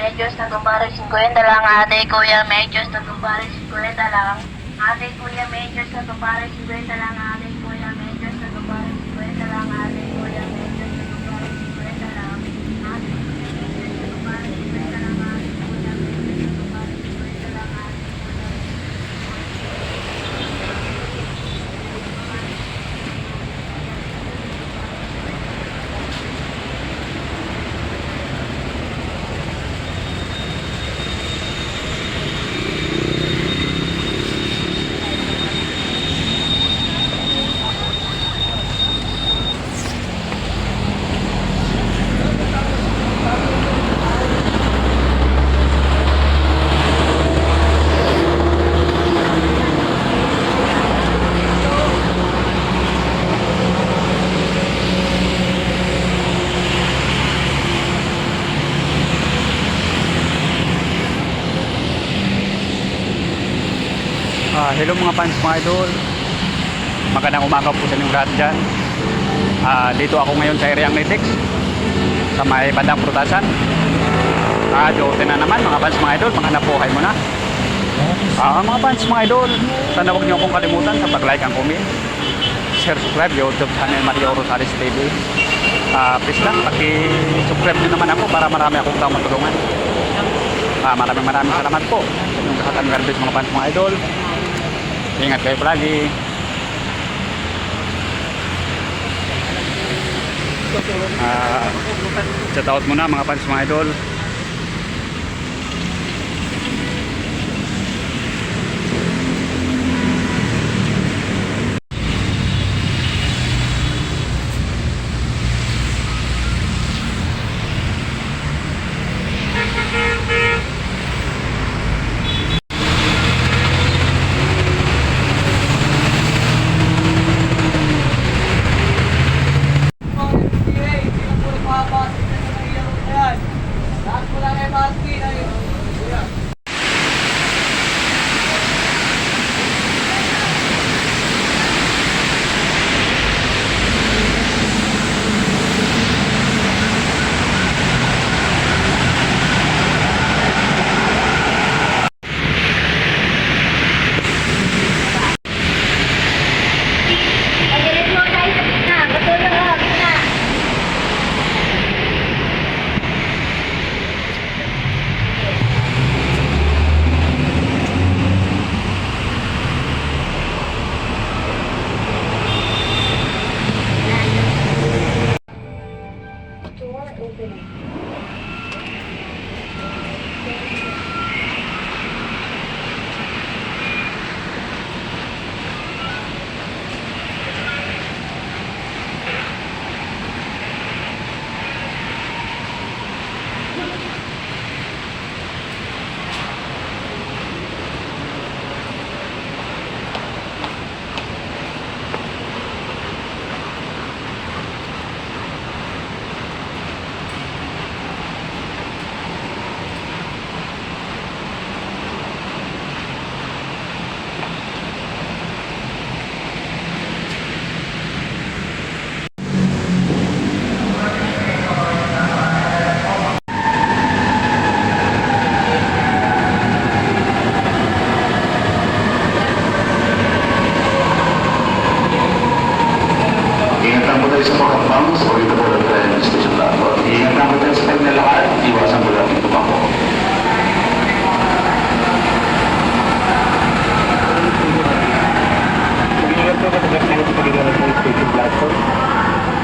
medyos na tumbari 50 lang. Ate, kuya, medyos na tumbari 50 lang. Ate, kuya, medyos na tumbari 50 lang. Ate, kuya, medyos na tumbari 50 lang. Ate, kuya, medyos na tumbari 50 lang. Ate, kuya, medyos na tumbari 50 lang. Ate, kuya, medyos na tumbari 50 lang. Ate, Hello mga fans, mga idol. Magandang umaga po sa inyong lahat dyan. Dito ako ngayon sa area ng Nitex, sa may bandang Prutasan. Duote na naman mga fans, mga idol. Maghanap buhay mo na. Mga fans, mga idol, sana huwag niyo akong kalimutan sa pag-like and comment, share, subscribe YouTube channel Mario Rosales TV. Please lang, paki-subscribe nyo naman ako para marami akong tao matulungan. Maraming salamat po sa inyong kasatan garbage mga fans, mga idol. Ingat kayo palagi. Shout out muna mga fans, mga idol.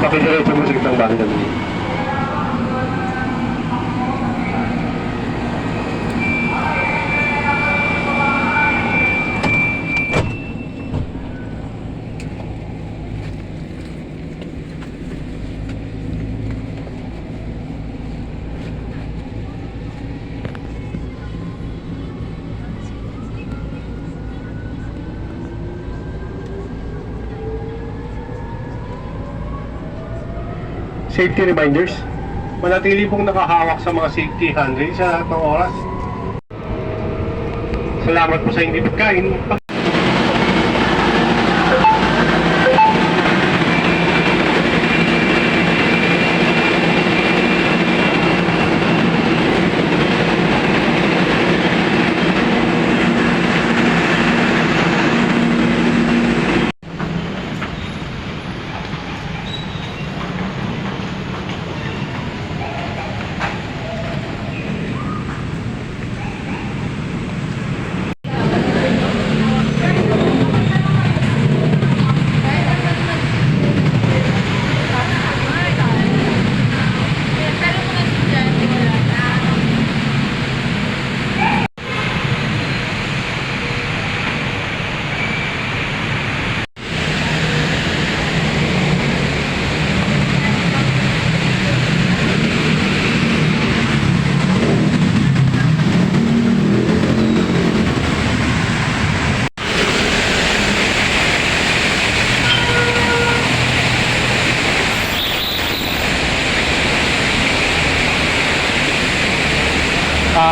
Diretso mo sa gitang banda mo. Safety reminders. Manatili pong nakahawak sa mga safety handrail sa lahat ng oras. Salamat po sa hindi pagkain.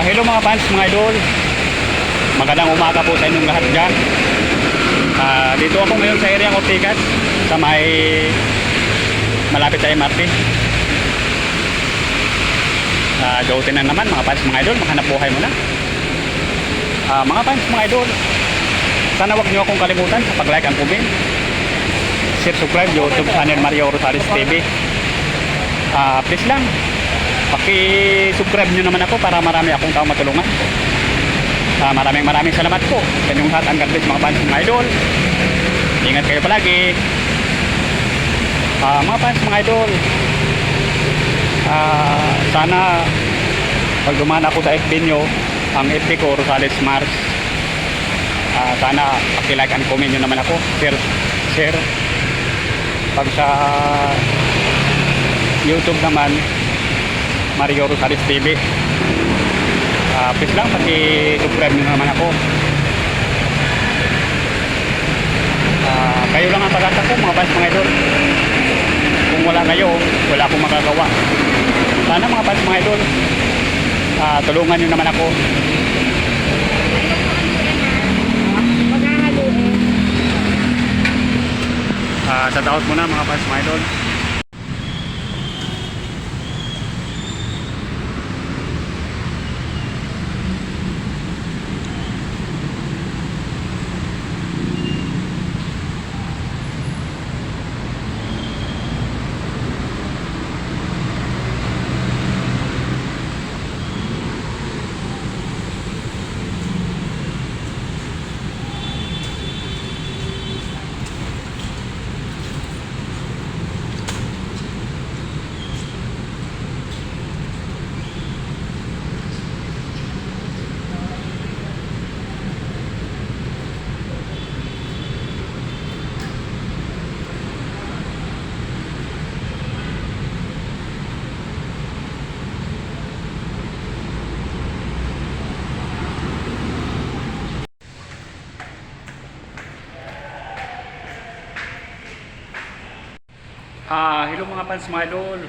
Hello mga fans, mga idol. Magandang umaga po sa inyong lahat dyan. Dito ako ngayon sa area ng Ortigas, sa may malapit sa MRT. Jotin na naman mga fans, mga idol. Maghanap buhay muna. Mga fans, mga idol, sana wag nyo akong kalimutan sa pag-like and comment. Share, subscribe YouTube channel Mario Rosales TV. Please lang, paki-subscribe nyo naman ako para marami akong taong matulungan. Maraming salamat po sa inyong lahat. Ang God bless mga fans, mga idol. Ingat kayo palagi. Mga fans, mga idol, sana pag dumaan ako sa FB nyo, ang FB ko Rosales Mars, sana paki-like and comment nyo naman ako. Share. Pag sa YouTube naman, Mario Rosales TV. Please lang, paki-subscribe nyo naman ako. Kayo lang ang pag-asa ko mga fans, mga idol. Kung wala kayo, wala akong magagawa. Sana mga fans, mga idol, tulungan nyo naman ako. Sa taot muna mga fans, mga idol. Hello mga fans, mga idol.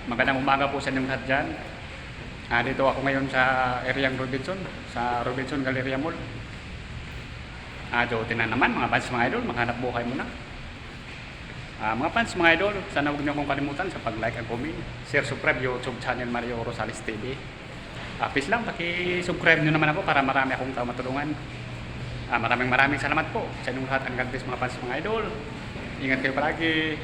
Magandang umaga po sa inyong lahat dyan. Dito ako ngayon sa area ng Robinson, sa Robinson Galleria Mall. Jotin na naman mga fans, mga idol. Maghanap buhay muna. Mga fans, mga idol, sana huwag niyo akong kalimutan sa pag-like and comment. Share, subscribe YouTube channel Mario Rosales TV. Please lang, paki-subscribe nyo naman ako para marami akong tao matulungan. Maraming salamat po sa inyong lahat. Ang God bless mga fans, mga idol. Ingat kayo palagi.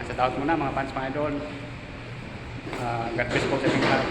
Sa taot muna mga fans, mga idol. God bless po sa inyong lahat.